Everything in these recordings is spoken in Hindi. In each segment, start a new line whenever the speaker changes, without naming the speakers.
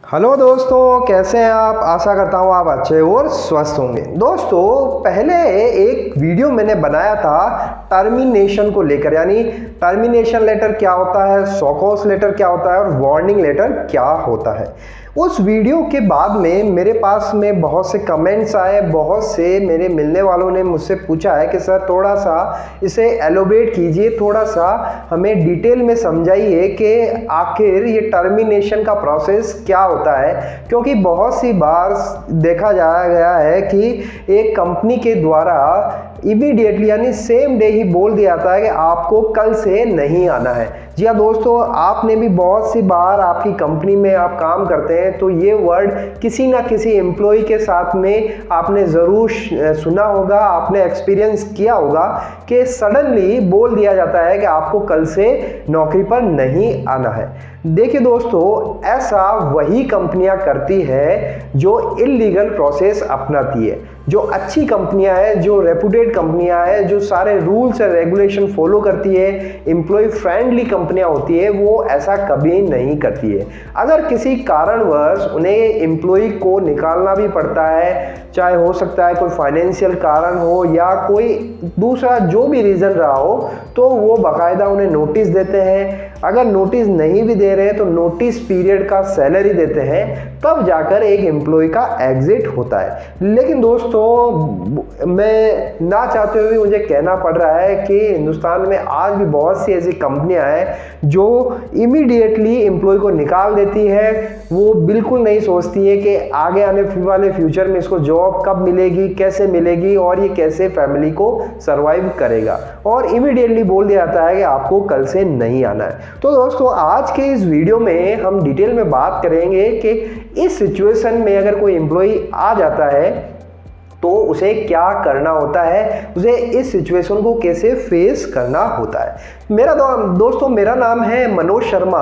हेलो दोस्तों, कैसे हैं आप। आशा करता हूँ आप अच्छे और स्वस्थ होंगे। दोस्तों, पहले एक वीडियो मैंने बनाया था टर्मिनेशन को लेकर, यानी टर्मिनेशन लेटर क्या होता है, शॉकॉज लेटर क्या होता है और वार्निंग लेटर क्या होता है। उस वीडियो के बाद में मेरे पास में बहुत से कमेंट्स आए, बहुत से मेरे मिलने वालों ने मुझसे पूछा है कि सर थोड़ा सा इसे एलोबरेट कीजिए, थोड़ा सा हमें डिटेल में समझाइए कि आखिर ये टर्मिनेशन का प्रोसेस क्या होता है। क्योंकि बहुत सी बार देखा जाया गया है कि एक कंपनी के द्वारा इमीडिएटली यानी सेम डे ही बोल दिया जाता है कि आपको कल से नहीं आना है। जी हाँ दोस्तों, आपने भी बहुत सी बार आपकी कंपनी में आप काम करते हैं तो ये वर्ड किसी ना किसी एम्प्लॉय के साथ में आपने ज़रूर सुना होगा, आपने एक्सपीरियंस किया होगा कि सडनली बोल दिया जाता है कि आपको कल से नौकरी पर नहीं आना है। देखिए दोस्तों, ऐसा वही कंपनियां करती है जो इलीगल प्रोसेस अपनाती है। जो अच्छी कंपनियां हैं, जो रेपुटेड कंपनियां हैं, जो सारे रूल्स एंड रेगुलेशन फॉलो करती है, एम्प्लॉय फ्रेंडली कंपनियां होती है, वो ऐसा कभी नहीं करती है। अगर किसी कारणवश उन्हें एम्प्लॉय को निकालना भी पड़ता है, चाहे हो सकता है कोई फाइनेंशियल कारण हो या कोई दूसरा जो भी रीज़न रहा हो, तो वो बाकायदा उन्हें नोटिस देते हैं। अगर नोटिस नहीं भी दे रहे हैं तो नोटिस पीरियड का सैलरी देते हैं, तब जाकर एक एम्प्लॉय का एग्जिट होता है। लेकिन दोस्तों, मैं ना चाहते हुए भी मुझे कहना पड़ रहा है कि हिंदुस्तान में आज भी बहुत सी ऐसी कंपनियां हैं जो इमीडिएटली एम्प्लॉय को निकाल देती है। वो बिल्कुल नहीं सोचती है कि आगे आने वाले फ्यूचर में इसको जॉब कब मिलेगी, कैसे मिलेगी और ये कैसे फैमिली को सर्वाइव करेगा, और इमीडिएटली बोल दिया जाता है कि आपको कल से नहीं आना है। तो दोस्तों, आज के इस वीडियो में हम डिटेल में बात करेंगे कि इस सिचुएशन में अगर कोई एम्प्लॉय आ जाता है तो उसे क्या करना होता है, उसे इस सिचुएशन को कैसे फेस करना होता है। दोस्तों, मेरा नाम है मनोज शर्मा।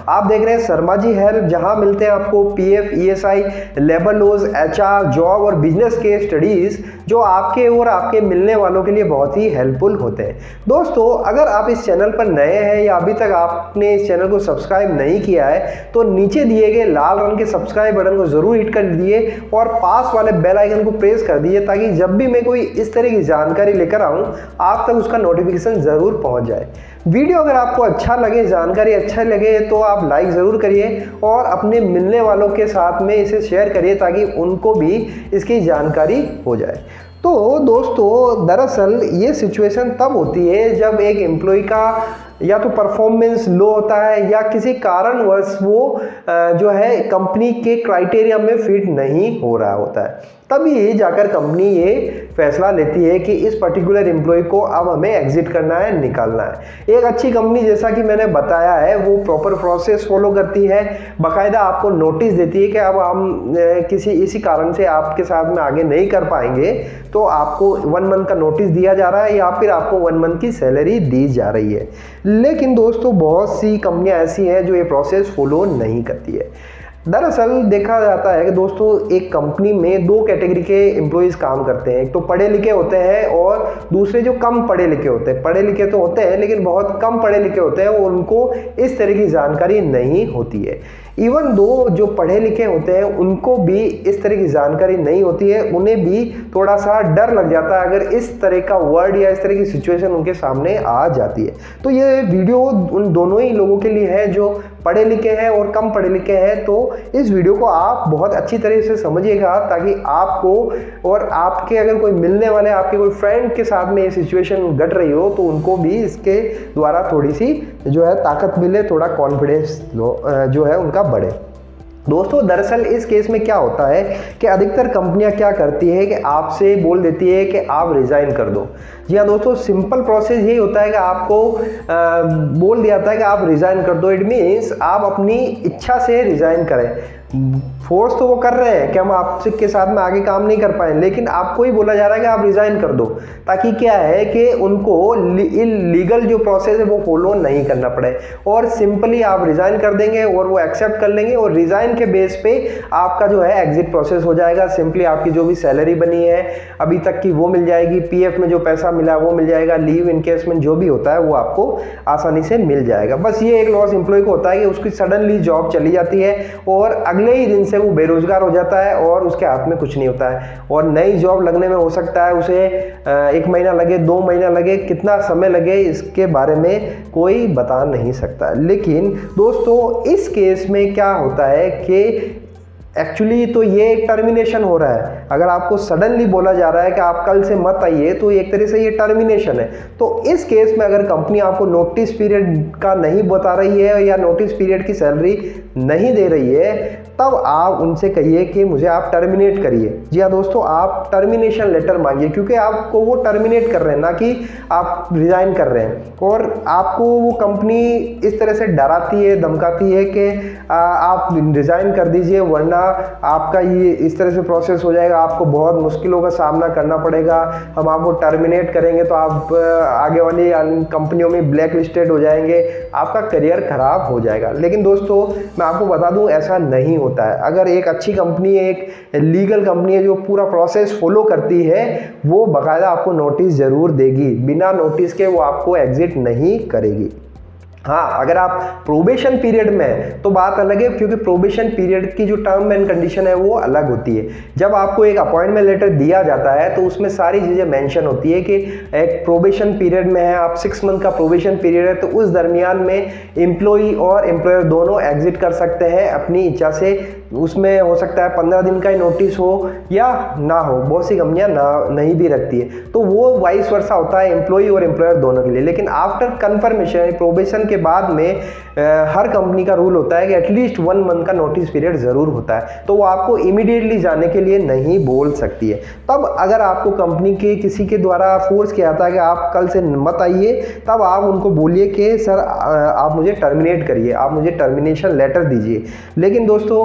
आप देख रहे हैं शर्मा जी हेल्प, जहां मिलते हैं आपको PF, ESI, labour laws, HR, job और बिजनेस के स्टडीज जो आपके और आपके मिलने वालों के लिए बहुत ही हेल्पफुल होते हैं। दोस्तों, अगर आप इस चैनल पर नए हैं या अभी तक आपने इस चैनल को सब्सक्राइब नहीं किया है तो नीचे दिए गए लाल रंग के सब्सक्राइब बटन को जरूर हिट कर दीजिए और पास वाले बेल आइकन को प्रेस कर दीजिए, ताकि जब भी मैं कोई इस तरह की जानकारी लेकर आऊं आप तक उसका नोटिफिकेशन जरूर पहुंच जाए। वीडियो अगर आपको अच्छा लगे, जानकारी अच्छा लगे, तो आप लाइक ज़रूर करिए और अपने मिलने वालों के साथ में इसे शेयर करिए ताकि उनको भी इसकी जानकारी हो जाए। तो दोस्तों, दरअसल ये सिचुएशन तब होती है जब एक एम्प्लॉय का या तो परफॉर्मेंस लो होता है या किसी कारणवश वो जो है कंपनी के क्राइटेरिया में फिट नहीं हो रहा होता है। तभी जाकर कंपनी ये फैसला लेती है कि इस पर्टिकुलर एम्प्लॉय को अब हमें एग्जिट करना है, निकालना है। एक अच्छी कंपनी, जैसा कि मैंने बताया है, वो प्रॉपर प्रोसेस फॉलो करती है, बाकायदा आपको नोटिस देती है कि अब हम इसी कारण से आपके साथ में आगे नहीं कर पाएंगे, तो आपको 1 मंथ का नोटिस दिया जा रहा है या फिर आपको 1 मंथ की सैलरी दी जा रही है। लेकिन दोस्तों, बहुत सी कंपनियां ऐसी हैं जो ये प्रोसेस फॉलो नहीं करती है। दरअसल देखा जाता है कि दोस्तों, एक कंपनी में 2 कैटेगरी के एम्प्लॉयज़ काम करते हैं। एक तो पढ़े लिखे होते हैं और दूसरे जो कम पढ़े लिखे होते हैं। पढ़े लिखे तो होते हैं लेकिन बहुत कम पढ़े लिखे होते हैं और उनको इस तरह की जानकारी नहीं होती है। इवन दो जो पढ़े लिखे होते हैं उनको भी इस तरह की जानकारी नहीं होती है, उन्हें भी थोड़ा सा डर लग जाता है अगर इस तरह का वर्ड या इस तरह की सिचुएशन उनके सामने आ जाती है। तो ये वीडियो उन दोनों ही लोगों के लिए है जो पढ़े लिखे हैं और कम पढ़े लिखे हैं। तो इस वीडियो को आप बहुत अच्छी तरह से समझिएगा ताकि आपको और आपके अगर कोई मिलने वाले आपके कोई फ्रेंड के साथ में ये सिचुएशन घट रही हो तो उनको भी इसके द्वारा थोड़ी सी जो है ताकत मिले, थोड़ा कॉन्फिडेंस जो है उनका बढ़े। दोस्तों, दरअसल इस केस में क्या होता है कि अधिकतर कंपनियां क्या करती है कि आपसे बोल देती है कि आप रिज़ाइन कर दो। जी हाँ दोस्तों, सिंपल प्रोसेस यही होता है कि आपको बोल दिया जाता है कि आप रिज़ाइन कर दो। इट मीन्स आप अपनी इच्छा से रिज़ाइन करें। फोर्स तो वो कर रहे हैं कि हम आपसे के साथ में आगे काम नहीं कर पाए, लेकिन आपको ही बोला जा रहा है कि आप रिज़ाइन कर दो, ताकि क्या है कि उनको लीगल जो प्रोसेस है वो फॉलो नहीं करना पड़े। और सिंपली आप रिज़ाइन कर देंगे और वो एक्सेप्ट कर लेंगे और रिज़ाइन के बेस पे आपका जो है एग्जिट प्रोसेस हो जाएगा। सिंपली आपकी जो भी सैलरी बनी है अभी तक की वो मिल जाएगी, पीएफ में जो पैसा मिला है वो मिल जाएगा, लीव इनकेसमेंट जो भी होता है वो आपको आसानी से मिल जाएगा। बस ये एक लॉस एम्प्लॉय को होता है कि उसकी सडनली जॉब चली जाती है और अगले ही दिन से वो बेरोजगार हो जाता है और उसके हाथ में कुछ नहीं होता है, और नई जॉब लगने में हो सकता है उसे 1 महीना लगे, 2 महीना लगे, कितना समय लगे इसके बारे में कोई बता नहीं सकता। लेकिन दोस्तों इस केस में क्या होता है कि एक्चुअली तो ये एक टर्मिनेशन हो रहा है। अगर आपको सडनली बोला जा रहा है कि आप कल से मत आइए तो एक तरह से ये टर्मिनेशन है। तो इस केस में अगर कंपनी आपको नोटिस पीरियड का नहीं बता रही है या नोटिस पीरियड की सैलरी नहीं दे रही है, तब आप उनसे कहिए कि मुझे आप टर्मिनेट करिए। जी हाँ दोस्तों, आप टर्मिनेशन लेटर मांगिए, क्योंकि आपको वो टर्मिनेट कर रहे हैं, ना कि आप रिजाइन कर रहे हैं। और आपको वो कंपनी इस तरह से डराती है, धमकाती है कि आप रिजाइन कर दीजिए वरना आपका ये इस तरह से प्रोसेस हो जाएगा, आपको बहुत मुश्किलों का सामना करना पड़ेगा, हम आपको टर्मिनेट करेंगे तो आप आगे वाली कंपनियों में ब्लैक लिस्टेड हो जाएंगे, आपका करियर खराब हो जाएगा। लेकिन दोस्तों मैं आपको बता दूं ऐसा नहीं होता है। अगर एक अच्छी कंपनी है, एक लीगल कंपनी है जो पूरा प्रोसेस फॉलो करती है, वो बाकायदा आपको नोटिस जरूर देगी, बिना नोटिस के वो आपको एग्जिट नहीं करेगी। हाँ, अगर आप प्रोबेशन पीरियड में तो बात अलग है, क्योंकि प्रोबेशन पीरियड की जो टर्म एंड कंडीशन है वो अलग होती है। जब आपको एक अपॉइंटमेंट लेटर दिया जाता है तो उसमें सारी चीज़ें मेंशन होती है कि एक प्रोबेशन पीरियड में है, आप 6 मंथ का प्रोबेशन पीरियड है, तो उस दरमियान में एम्प्लॉई और एम्प्लॉयर दोनों एग्जिट कर सकते हैं अपनी इच्छा से। उसमें हो सकता है 15 दिन का ही नोटिस हो या ना हो, बहुत सी कंपनियां नहीं भी रखती है, तो वो वाइस वर्सा होता है एम्प्लॉई और एम्प्लॉयर दोनों के लिए। लेकिन आफ्टर कन्फर्मेशन प्रोबेशन के बाद में हर कंपनी का रूल होता है कि एटलीस्ट 1 मंथ का नोटिस पीरियड जरूर होता है, तो वो आपको इमीडिएटली जाने के लिए नहीं बोल सकती है। तब अगर आपको कंपनी के किसी के द्वारा फोर्स किया जाता है कि आप कल से मत आइए, तब आप उनको बोलिए कि सर आप मुझे टर्मिनेट करिए, आप मुझे टर्मिनेशन लेटर दीजिए। लेकिन दोस्तों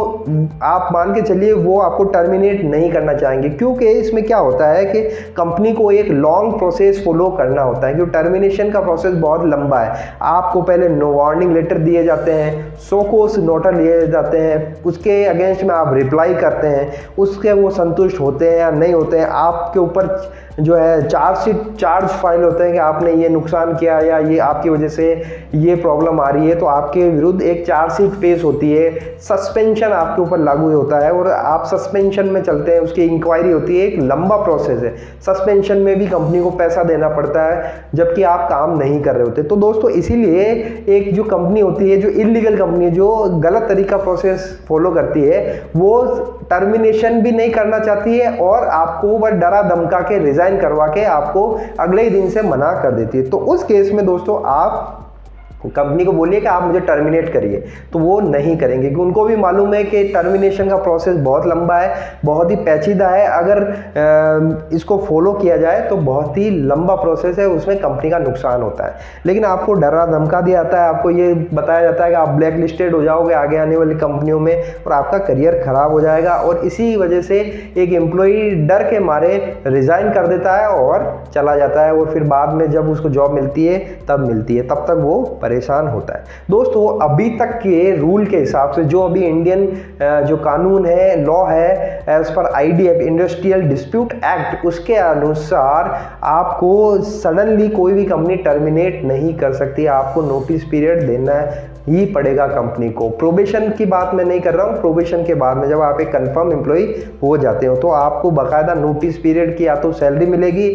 आप मान के चलिए वो आपको टर्मिनेट नहीं करना चाहेंगे, क्योंकि इसमें क्या होता है कि कंपनी को एक लॉन्ग प्रोसेस फॉलो करना होता है, क्योंकि टर्मिनेशन का प्रोसेस बहुत लंबा है। आपको पहले वार्निंग लेटर दिए जाते हैं, सोकोस नोटर लिए जाते हैं, उसके अगेंस्ट में आप रिप्लाई करते हैं, उसके वो संतुष्ट होते हैं या नहीं होते हैं, आपके ऊपर जो है चार्ज फाइल होते हैं कि आपने ये नुकसान किया या ये आपकी वजह से ये प्रॉब्लम आ रही है, तो आपके विरुद्ध एक चार्जशीट पेश होती है, सस्पेंशन आपके ऊपर लागू होता है और आप सस्पेंशन में चलते हैं, उसकी इंक्वायरी होती है, एक लंबा प्रोसेस है। सस्पेंशन में भी कंपनी को पैसा देना पड़ता है जबकि आप काम नहीं कर रहे होते। तो दोस्तों इसीलिए एक जो कंपनी होती है, जो इलीगल कंपनी है, जो गलत तरीका प्रोसेस फॉलो करती है, वो टर्मिनेशन भी नहीं करना चाहती है और आपको बस डरा धमका के रिजाइन करवा के आपको अगले ही दिन से मना कर देती है। तो उस केस में दोस्तों आप कंपनी को बोलिए कि आप मुझे टर्मिनेट करिए, तो वो नहीं करेंगे, क्योंकि उनको भी मालूम है कि टर्मिनेशन का प्रोसेस बहुत लंबा है, बहुत ही पेचीदा है। अगर इसको फॉलो किया जाए तो बहुत ही लंबा प्रोसेस है, उसमें कंपनी का नुकसान होता है। लेकिन आपको डरा धमका दिया जाता है, आपको ये बताया जाता है कि आप ब्लैक लिस्टेड हो जाओगे आगे आने वाली कंपनियों में और आपका करियर खराब हो जाएगा, और इसी वजह से एक एम्प्लॉई डर के मारे रिजाइन कर देता है और चला जाता है, और फिर बाद में जब उसको जॉब मिलती है तब मिलती है, तब तक वो परेशान होता है। दोस्तों अभी तक के रूल के हिसाब से, जो अभी इंडियन जो कानून है, लॉ है, as per IDF industrial dispute act, उसके अनुसार आपको सडनली कोई भी कंपनी टर्मिनेट नहीं कर सकती, आपको नोटिस पीरियड देना ही पड़ेगा कंपनी को। प्रोबेशन की बात मैं नहीं कर रहा हूँ, प्रोबेशन के बाद में जब आप एक कंफर्म एम्प्लॉय हो जाते हो तो आपको बाकायदा नोटिस पीरियड की या तो सैलरी मिलेगी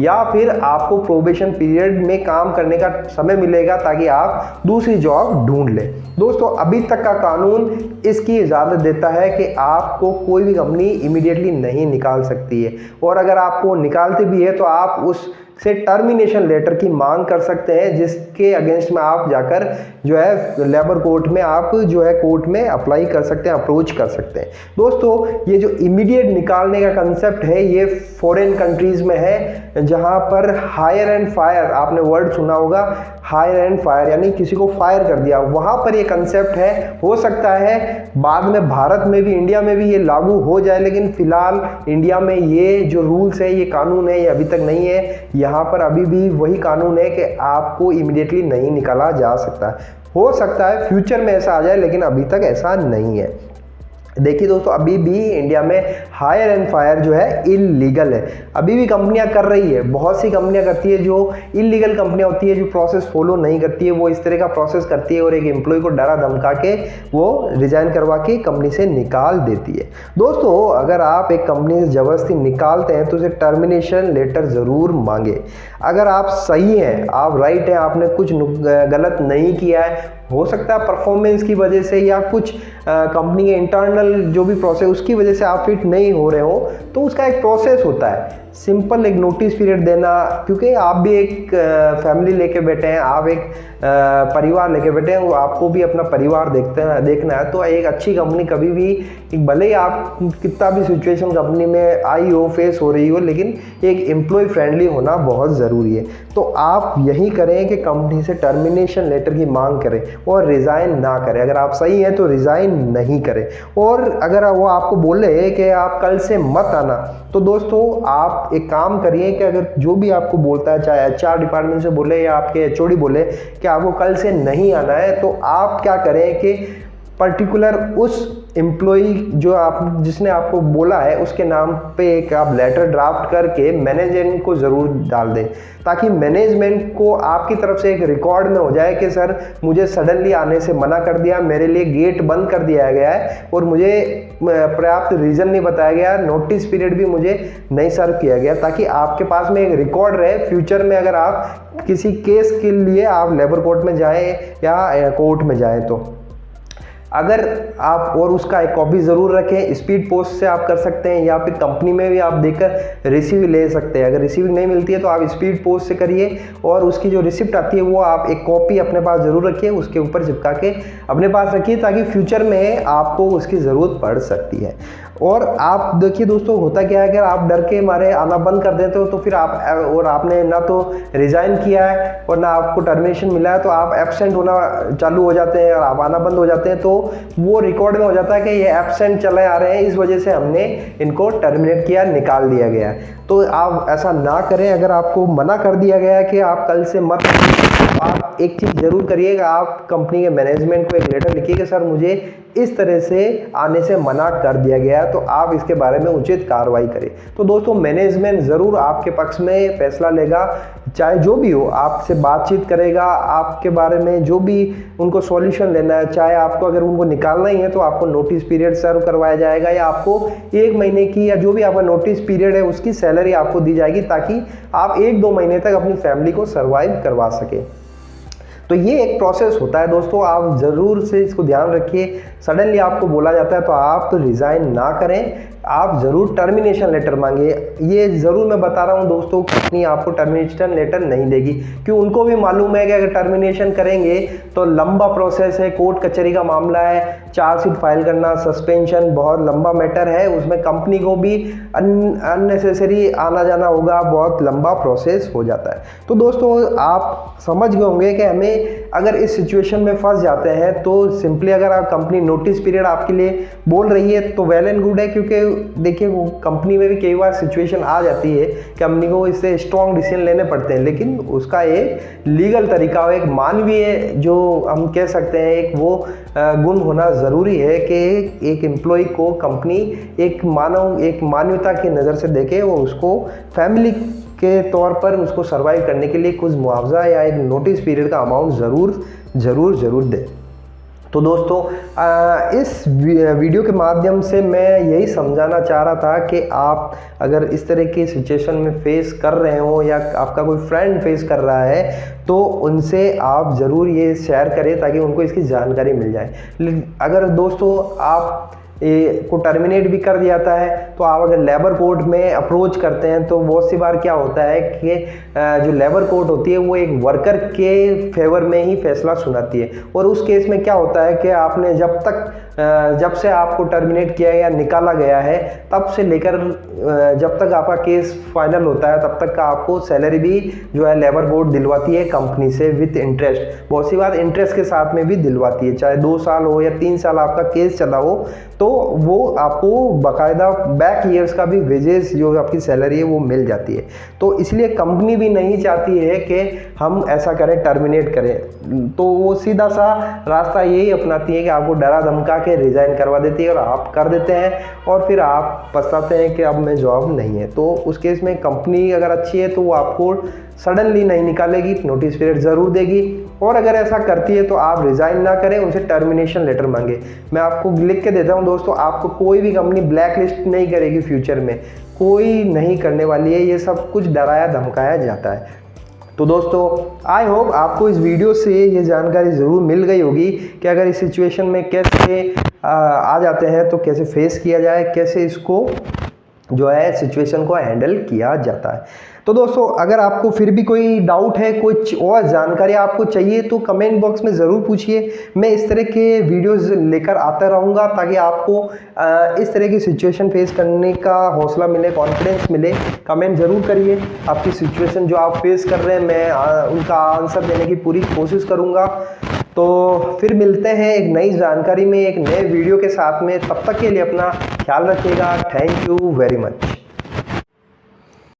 या फिर आपको प्रोबेशन पीरियड में काम करने का समय मिलेगा ताकि आप दूसरी जॉब ढूंढ लें। दोस्तों अभी तक का कानून इसकी इजाज़त देता है कि आपको कोई भी कंपनी इमीडिएटली नहीं निकाल सकती है, और अगर आपको निकालती भी है तो आप उस से टर्मिनेशन लेटर की मांग कर सकते हैं, जिसके अगेंस्ट में आप जाकर जो है लेबर कोर्ट में आप जो है कोर्ट में अप्लाई कर सकते हैं, अप्रोच कर सकते हैं। दोस्तों ये जो इमीडिएट निकालने का कंसेप्ट है ये फॉरेन कंट्रीज में है, जहां पर हायर एंड फायर, आपने वर्ड सुना होगा हायर एंड फायर, यानी किसी को फायर कर दिया, वहां पर ये कंसेप्ट है। हो सकता है बाद में भारत में भी, इंडिया में भी ये लागू हो जाए, लेकिन फिलहाल इंडिया में ये जो रूल्स है, ये कानून है, ये अभी तक नहीं है। यहाँ पर अभी भी वही कानून है कि आपको इमीडिएटली नहीं निकाला जा सकता। हो सकता है फ्यूचर में ऐसा आ जाए, लेकिन अभी तक ऐसा नहीं है। देखिए दोस्तों, अभी भी इंडिया में हायर एंड फायर जो है इलीगल है। अभी भी कंपनियां कर रही है, बहुत सी कंपनियां करती है जो इलीगल कंपनियां होती है, जो प्रोसेस फॉलो नहीं करती है, वो इस तरह का प्रोसेस करती है और एक एम्प्लॉय को डरा धमका के वो रिजाइन करवा के कंपनी से निकाल देती है। दोस्तों, अगर आप एक कंपनी से जबरदस्ती निकालते हैं तो उसे टर्मिनेशन लेटर ज़रूर मांगे। अगर आप सही हैं, आप राइट हैं, आपने कुछ गलत नहीं किया है, हो सकता है परफॉर्मेंस की वजह से या कुछ कंपनी के इंटरनल जो भी प्रोसेस उसकी वजह से आप फिट नहीं हो रहे हो, तो उसका एक प्रोसेस होता है। सिंपल एक नोटिस पीरियड देना, क्योंकि आप भी एक फैमिली लेके बैठे हैं, आप एक परिवार लेके बैठे हैं, वो आपको भी अपना परिवार देखना है। तो एक अच्छी कंपनी कभी भी, भले ही आप कितना भी सिचुएशन कंपनी में आई हो, फेस हो रही हो, लेकिन एक एम्प्लॉय फ्रेंडली होना बहुत ज़रूरी है। तो आप यही करें कि कंपनी से टर्मिनेशन लेटर की मांग करें और रिज़ाइन ना करें। अगर आप सही हैं तो रिज़ाइन नहीं करें। और अगर वो आपको बोले कि आप कल से मत आना, तो दोस्तों आप एक काम करिए कि अगर जो भी आपको बोलता है, चाहे HR डिपार्टमेंट से बोले या आपके HOD बोले कि आपको कल से नहीं आना है, तो आप क्या करें कि पर्टिकुलर उस एम्प्लॉई जो जिसने आपको बोला है उसके नाम पे एक आप लेटर ड्राफ्ट करके मैनेजमेंट को ज़रूर डाल दें, ताकि मैनेजमेंट को आपकी तरफ से एक रिकॉर्ड में हो जाए कि सर मुझे सडनली आने से मना कर दिया, मेरे लिए गेट बंद कर दिया गया है और मुझे पर्याप्त रीज़न नहीं बताया गया, नोटिस पीरियड भी मुझे नहीं सर्व किया गया, ताकि आपके पास में एक रिकॉर्ड रहे। फ्यूचर में अगर आप किसी केस के लिए आप लेबर कोर्ट में जाएँ या कोर्ट में जाएँ, तो अगर आप और उसका एक कॉपी ज़रूर रखें। स्पीड पोस्ट से आप कर सकते हैं या फिर कंपनी में भी आप देकर रिसीव ले सकते हैं। अगर रिसीव नहीं मिलती है तो आप स्पीड पोस्ट से करिए और उसकी जो रिसिप्ट आती है वो आप एक कॉपी अपने पास ज़रूर रखिए, उसके ऊपर चिपका के अपने पास रखिए, ताकि फ्यूचर में आपको उसकी ज़रूरत पड़ सकती है। और आप देखिए दोस्तों, होता क्या है, अगर आप डर के मारे आना बंद कर देते हो तो फिर आपने ना तो रिज़ाइन किया है और ना आपको टर्मिनेशन मिला है, तो आप एब्सेंट होना चालू हो जाते हैं और आप आना बंद हो जाते हैं, तो वो रिकॉर्ड में हो जाता है कि ये एब्सेंट चले आ रहे हैं, इस वजह से हमने इनको टर्मिनेट किया, निकाल दिया गया। तो आप ऐसा ना करें। अगर आपको मना कर दिया गया है कि आप कल से मत, आप एक चीज़ ज़रूर करिएगा, आप कंपनी के मैनेजमेंट को एक लेटर लिखिए कि सर मुझे इस तरह से आने से मना कर दिया गया है, तो आप इसके बारे में उचित कार्रवाई करें। तो दोस्तों, मैनेजमेंट ज़रूर आपके पक्ष में फैसला लेगा, चाहे जो भी हो, आपसे बातचीत करेगा, आपके बारे में जो भी उनको सॉल्यूशन लेना है, चाहे आपको अगर उनको निकालना ही है तो आपको नोटिस पीरियड सर्व करवाया जाएगा या आपको 1 महीने की या जो भी आपका नोटिस पीरियड है उसकी सैलरी आपको दी जाएगी, ताकि आप 1-2 महीने तक अपनी फैमिली को सर्वाइव करवा सकें। तो ये एक प्रोसेस होता है दोस्तों, आप ज़रूर से इसको ध्यान रखिए। सडनली आपको बोला जाता है तो आप रिज़ाइन ना करें, आप ज़रूर टर्मिनेशन लेटर मांगिए। ये ज़रूर मैं बता रहा हूँ दोस्तों, कंपनी आपको टर्मिनेशन लेटर नहीं देगी, क्योंकि उनको भी मालूम है कि अगर टर्मिनेशन करेंगे तो लंबा प्रोसेस है, कोर्ट कचहरी का मामला है, चार्जशीट फाइल करना, सस्पेंशन बहुत लंबा मैटर है, उसमें कंपनी को भी अननेसेसरी आना जाना होगा, बहुत लंबा प्रोसेस हो जाता है। तो दोस्तों, आप समझ गए होंगे कि हमें अगर इस सिचुएशन में फंस जाते हैं तो सिंपली अगर आप कंपनी नोटिस पीरियड आपके लिए बोल रही है तो वेल एंड गुड है, क्योंकि देखिए वो कंपनी में भी कई बार सिचुएशन आ जाती है कि कंपनी को इससे स्ट्रॉन्ग डिसीजन लेने पड़ते हैं, लेकिन उसका एक लीगल तरीका, एक मानवीय जो हम कह सकते हैं एक वो गुण होना ज़रूरी है कि एक एम्प्लॉय को कंपनी एक मानवता की नज़र से देखे, वो उसको फैमिली के तौर पर उसको सर्वाइव करने के लिए कुछ मुआवजा या एक नोटिस पीरियड का अमाउंट ज़रूर दे। तो दोस्तों, इस वीडियो के माध्यम से मैं यही समझाना चाह रहा था कि आप अगर इस तरह की सिचुएशन में फेस कर रहे हो या आपका कोई फ्रेंड फेस कर रहा है तो उनसे आप ज़रूर ये शेयर करें ताकि उनको इसकी जानकारी मिल जाए। अगर दोस्तों आप को टर्मिनेट भी कर दिया जाता है तो आप अगर लेबर कोर्ट में अप्रोच करते हैं तो बहुत सी बार क्या होता है कि जो लेबर कोर्ट होती है वो एक वर्कर के फेवर में ही फैसला सुनाती है, और उस केस में क्या होता है कि आपने जब से आपको टर्मिनेट किया या निकाला गया है तब से लेकर जब तक आपका केस फाइनल होता है तब तक का आपको सैलरी भी जो है लेबर कोर्ट दिलवाती है कंपनी से विथ इंटरेस्ट। बहुत सी बार इंटरेस्ट के साथ में भी दिलवाती है, चाहे 2 साल हो या 3 साल आपका केस चला हो, तो वो आपको बाकायदा बैक ईयर्स का भी वेजेस जो आपकी सैलरी है वो मिल जाती है। तो इसलिए कंपनी भी नहीं चाहती है कि हम ऐसा करें, टर्मिनेट करें, तो वो सीधा सा रास्ता यही अपनाती है कि आपको डरा धमका के रिज़ाइन करवा देती है और आप कर देते हैं और फिर आप पछताते हैं कि अब मैं जॉब नहीं है। तो उस केस में कंपनी अगर अच्छी है तो वो आपको सडनली नहीं निकालेगी, नोटिस पीरियड ज़रूर देगी। और अगर ऐसा करती है तो आप रिज़ाइन ना करें, उनसे टर्मिनेशन लेटर मांगे। मैं आपको लिख के देता हूँ दोस्तों, आपको कोई भी कंपनी ब्लैक लिस्ट नहीं करेगी फ्यूचर में, कोई नहीं करने वाली है। ये सब कुछ डराया धमकाया जाता है। तो दोस्तों आई होप आपको इस वीडियो से ये जानकारी ज़रूर मिल गई होगी कि अगर इस सिचुएशन में कैसे आ जाते हैं तो कैसे फेस किया जाए, कैसे इसको जो है सिचुएशन को हैंडल किया जाता है। तो दोस्तों अगर आपको फिर भी कोई डाउट है, कुछ और जानकारी आपको चाहिए तो कमेंट बॉक्स में ज़रूर पूछिए। मैं इस तरह के वीडियोस लेकर आता रहूँगा ताकि आपको इस तरह की सिचुएशन फेस करने का हौसला मिले, कॉन्फिडेंस मिले। कमेंट ज़रूर करिए आपकी सिचुएशन जो आप फेस कर रहे हैं, मैं उनका आंसर देने की पूरी कोशिश करूँगा। तो फिर मिलते हैं एक नई जानकारी में, एक नए वीडियो के साथ में। तब तक के लिए अपना ख्याल रखिएगा। Thank you very much.